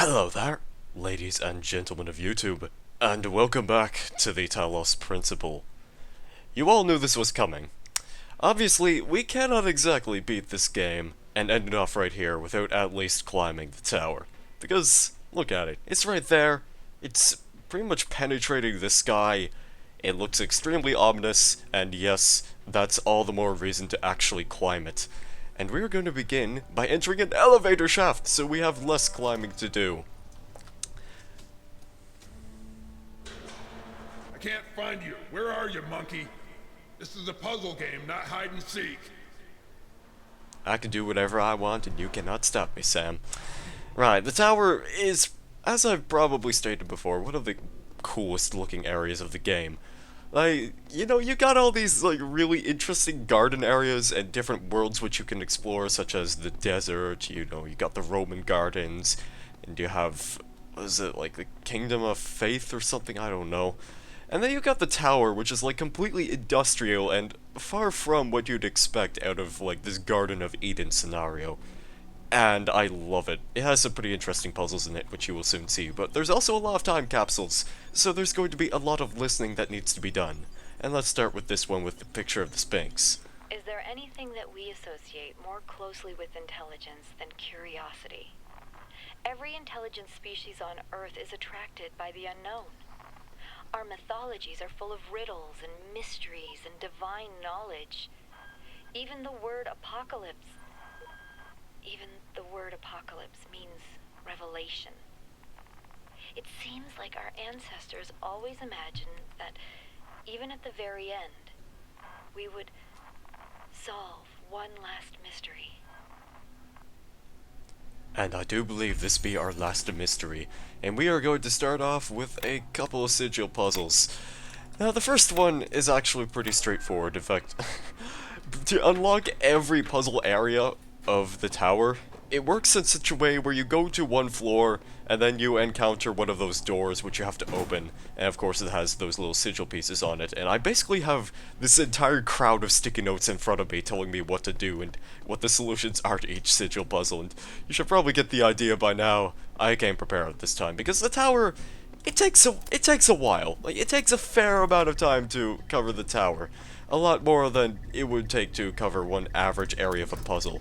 Hello there, ladies and gentlemen of YouTube, and welcome back to the Talos Principle. You all knew this was coming. Obviously, we cannot exactly beat this game and end it off right here without at least climbing the tower. Because, look at it, it's right there, it's pretty much penetrating the sky, it looks extremely ominous, and yes, that's all the more reason to actually climb it. And we're going to begin by entering an elevator shaft, so we have less climbing to do. I can't find you. Where are you, monkey? This is a puzzle game, not hide and seek. I can do whatever I want and you cannot stop me, Sam. Right, the tower is, as I've probably stated before, one of the coolest looking areas of the game. Like, you know, you got all these, like, really interesting garden areas and different worlds which you can explore, such as the desert, you know, you got the Roman gardens, and you have, what is it, like, the Kingdom of Faith or something, I don't know. And then you got the tower, which is, like, completely industrial and far from what you'd expect out of, like, this Garden of Eden scenario. And I love it. It has some pretty interesting puzzles in it, which you will soon see, but there's also a lot of time capsules, so there's going to be a lot of listening that needs to be done. And let's start with this one with the picture of the Sphinx. Is there anything that we associate more closely with intelligence than curiosity? Every intelligent species on Earth is attracted by the unknown. Our mythologies are full of riddles and mysteries and divine knowledge. Even the word apocalypse means revelation. It seems like our ancestors always imagined that even at the very end, we would solve one last mystery. And I do believe this be our last mystery, and we are going to start off with a couple of sigil puzzles. Now, the first one is actually pretty straightforward. In fact, to unlock every puzzle area of the tower, it works in such a way where you go to one floor, and then you encounter one of those doors which you have to open, and of course it has those little sigil pieces on it, and I basically have this entire crowd of sticky notes in front of me telling me what to do and what the solutions are to each sigil puzzle, and you should probably get the idea by now. I came prepared this time, because the tower, it takes a while. Like, it takes a fair amount of time to cover the tower. A lot more than it would take to cover one average area of a puzzle.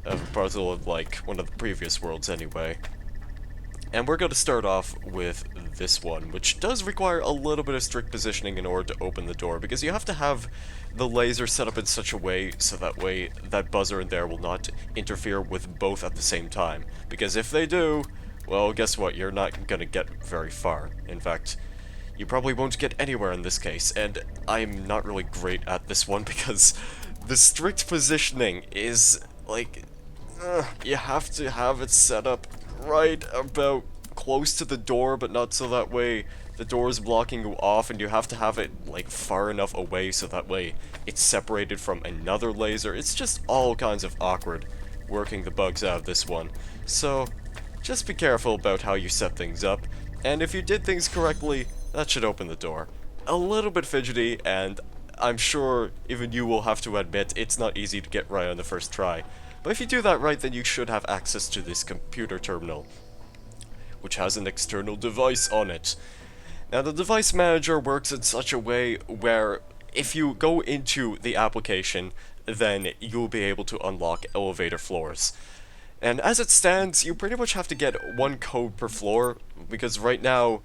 Of like one of the previous worlds anyway. And we're going to start off with this one, which does require a little bit of strict positioning in order to open the door, because you have to have the laser set up in such a way so that way that buzzer in there will not interfere with both at the same time. Because if they do, well, guess what, you're not going to get very far. In fact, you probably won't get anywhere in this case, and I'm not really great at this one because the strict positioning is, like, you have to have it set up right about close to the door, but not so that way the door is blocking you off, and you have to have it, like, far enough away so that way it's separated from another laser. It's just all kinds of awkward working the bugs out of this one. So, just be careful about how you set things up, and if you did things correctly, that should open the door. A little bit fidgety, and I'm sure even you will have to admit it's not easy to get right on the first try. But if you do that right, then you should have access to this computer terminal, which has an external device on it. Now, the device manager works in such a way where if you go into the application, then you'll be able to unlock elevator floors. And as it stands, you pretty much have to get one code per floor, because right now,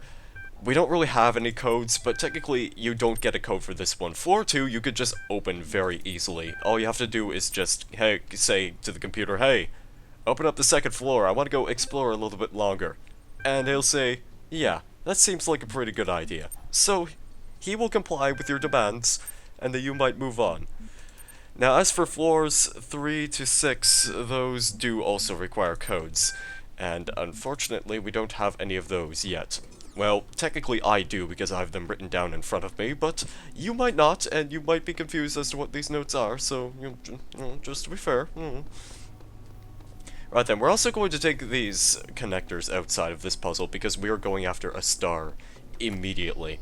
we don't really have any codes, but technically you don't get a code for this one. Floor 2 you could just open very easily. All you have to do is just, hey, say to the computer, hey, open up the second floor, I want to go explore a little bit longer. And he'll say, yeah, that seems like a pretty good idea. So, he will comply with your demands, and then you might move on. Now, as for floors 3 to 6, those do also require codes. And unfortunately, we don't have any of those yet. Well, technically I do, because I have them written down in front of me, but you might not, and you might be confused as to what these notes are, so, you know, just to be fair. Right then, we're also going to take these connectors outside of this puzzle, because we are going after a star immediately.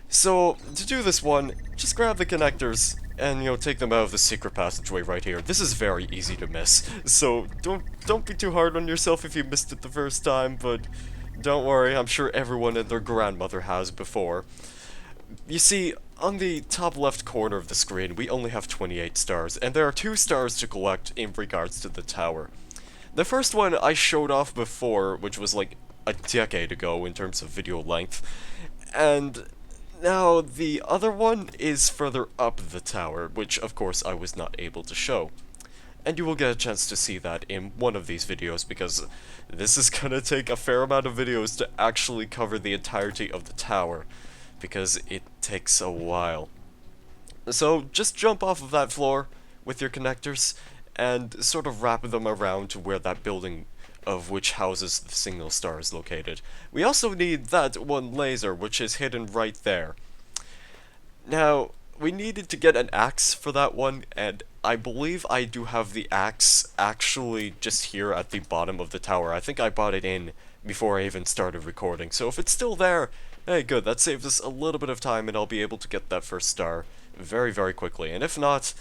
So, to do this one, just grab the connectors and, take them out of the secret passageway right here. This is very easy to miss, so don't be too hard on yourself if you missed it the first time, but don't worry, I'm sure everyone and their grandmother has before. You see, on the top left corner of the screen, we only have 28 stars, and there are 2 stars to collect in regards to the tower. The first one I showed off before, which was like a decade ago in terms of video length, and now the other one is further up the tower, which of course I was not able to show. And you will get a chance to see that in one of these videos, because this is gonna take a fair amount of videos to actually cover the entirety of the tower, because it takes a while. So just jump off of that floor with your connectors, and sort of wrap them around to where that building of which houses the signal star is located. We also need that one laser, which is hidden right there. Now, we needed to get an axe for that one, and I believe I do have the axe actually just here at the bottom of the tower. I think I brought it in before I even started recording, so if it's still there, hey, good, that saves us a little bit of time, and I'll be able to get that first star very, very quickly. And if not,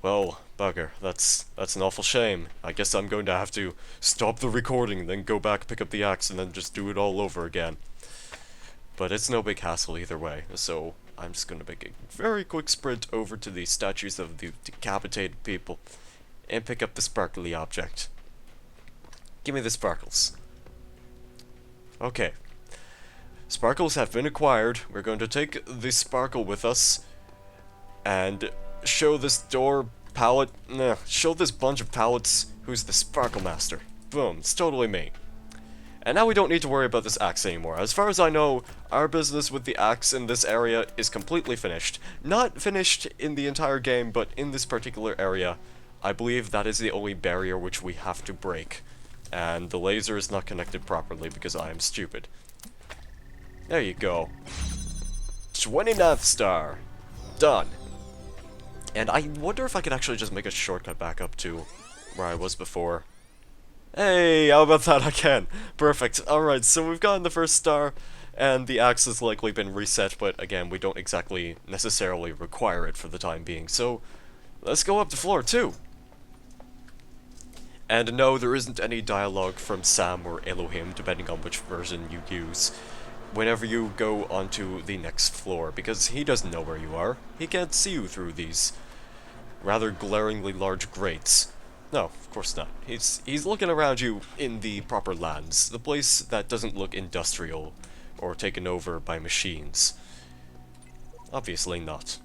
well, bugger, that's an awful shame. I guess I'm going to have to stop the recording, then go back, pick up the axe, and then just do it all over again. But it's no big hassle either way, so I'm just going to make a very quick sprint over to the statues of the decapitated people and pick up the sparkly object. Give me the sparkles. Okay. Sparkles have been acquired. We're going to take the sparkle with us and show this show this bunch of pallets who's the Sparkle Master. Boom, it's totally me. And now we don't need to worry about this axe anymore. As far as I know, our business with the axe in this area is completely finished. Not finished in the entire game, but in this particular area, I believe that is the only barrier which we have to break. And the laser is not connected properly because I am stupid. There you go. 29th star. Done. And I wonder if I could actually just make a shortcut back up to where I was before. Hey, how about that? I can. Perfect. Alright, so we've gotten the first star, and the axe has likely been reset, but again, we don't exactly necessarily require it for the time being, so let's go up to floor 2. And no, there isn't any dialogue from Sam or Elohim, depending on which version you use, whenever you go onto the next floor, because he doesn't know where you are. He can't see you through these rather glaringly large grates. No, of course not. He's looking around you in the proper lands, the place that doesn't look industrial or taken over by machines. Obviously not.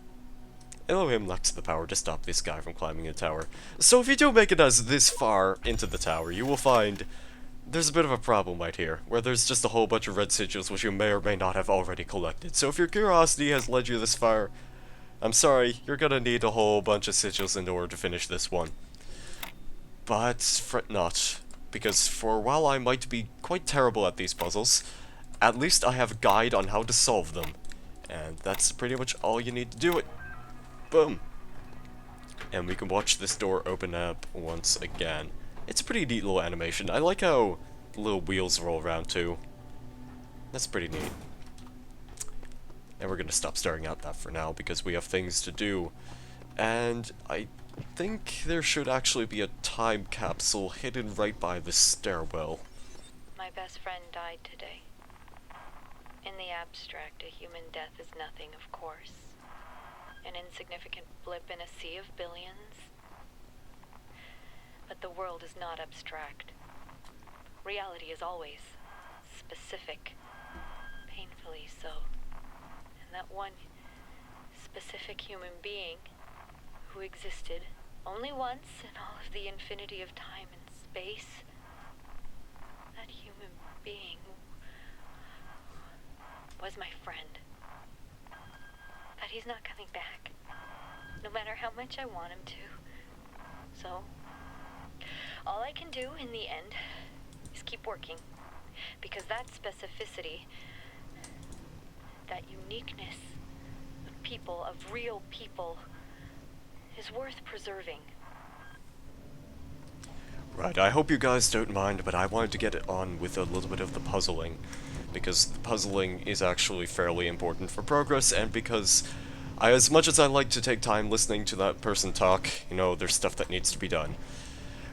Elohim lacks the power to stop this guy from climbing the tower. So if you do make it as this far into the tower, you will find there's a bit of a problem right here, where there's just a whole bunch of red sigils which you may or may not have already collected. So if your curiosity has led you this far, I'm sorry, you're gonna need a whole bunch of sigils in order to finish this one. But fret not, because for while I might be quite terrible at these puzzles, at least I have a guide on how to solve them. And that's pretty much all you need to do it. Boom. And we can watch this door open up once again. It's a pretty neat little animation. I like how the little wheels roll around too. That's pretty neat. And we're gonna stop staring at that for now because we have things to do. And I think there should actually be a time capsule hidden right by the stairwell. My best friend died today. In the abstract, a human death is nothing, of course. An insignificant blip in a sea of billions. But the world is not abstract. Reality is always specific. Painfully so. And that one specific human being who existed only once in all of the infinity of time and space, that human being was my friend. But he's not coming back, no matter how much I want him to. So, all I can do in the end is keep working, because that specificity, that uniqueness of people, of real people, is worth preserving. Right, I hope you guys don't mind, but I wanted to get it on with a little bit of the puzzling. because the puzzling is actually fairly important for progress, and because as much as I like to take time listening to that person talk, you know, there's stuff that needs to be done.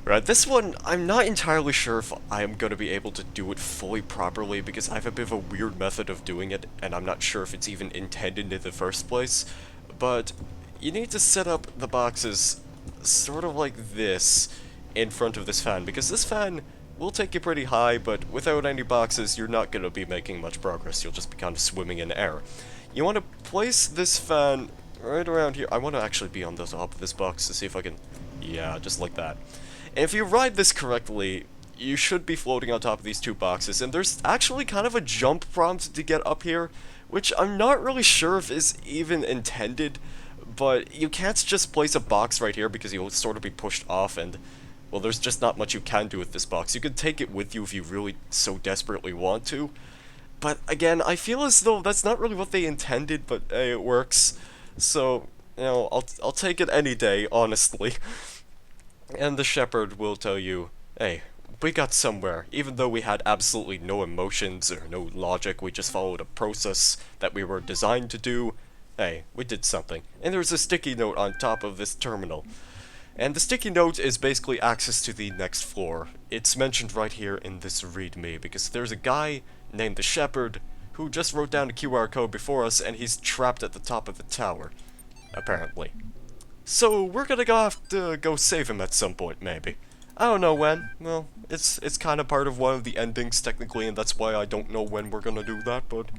Right, this one, I'm not entirely sure if I am going to be able to do it fully properly, because I have a bit of a weird method of doing it, and I'm not sure if it's even intended in the first place, but you need to set up the boxes sort of like this in front of this fan, because this fan will take you pretty high, but without any boxes, you're not going to be making much progress. You'll just be kind of swimming in air. You want to place this fan right around here. I want to actually be on the top of this box to see if I can... Yeah, just like that. And if you ride this correctly, you should be floating on top of these two boxes, and there's actually kind of a jump prompt to get up here, which I'm not really sure if is even intended, but you can't just place a box right here because you'll sort of be pushed off, and, well, there's just not much you can do with this box. You can take it with you if you really so desperately want to, but again, I feel as though that's not really what they intended, but hey, it works, so, you know, I'll take it any day, honestly. And the shepherd will tell you, hey, we got somewhere. Even though we had absolutely no emotions or no logic, we just followed a process that we were designed to do. Hey, we did something. And there's a sticky note on top of this terminal. And the sticky note is basically access to the next floor. It's mentioned right here in this readme, because there's a guy named the shepherd who just wrote down a QR code before us, and he's trapped at the top of the tower, apparently. So, we're gonna have to go save him at some point, maybe. I don't know when. Well, it's kind of part of one of the endings, technically, and that's why I don't know when we're gonna do that, but...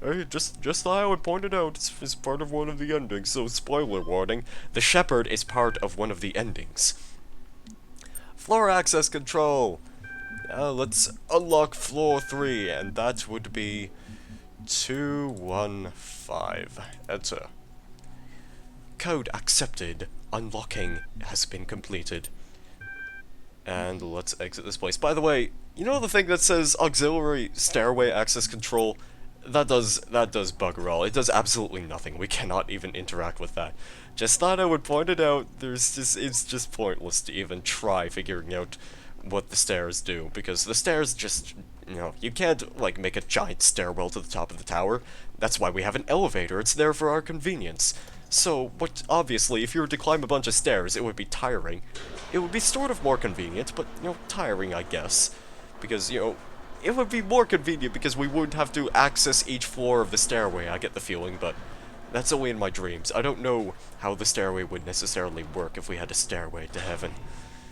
Hey, just thought I would point it out, it's part of one of the endings, so spoiler warning, the shepherd is part of one of the endings. Floor access control! Let's unlock floor 3, and that would be... 215. Enter. Code accepted. Unlocking has been completed. And let's exit this place. By the way, you know the thing that says auxiliary stairway access control? That does bugger all. It does absolutely nothing. We cannot even interact with that. Just thought I would point it out. It's just pointless to even try figuring out what the stairs do, because the stairs just, you know, you can't, like, make a giant stairwell to the top of the tower. That's why we have an elevator. It's there for our convenience. So, but obviously, if you were to climb a bunch of stairs, it would be tiring. It would be sort of more convenient, but, you know, tiring, I guess. Because, you know, it would be more convenient because we wouldn't have to access each floor of the stairway, I get the feeling, but that's only in my dreams. I don't know how the stairway would necessarily work if we had a stairway to heaven.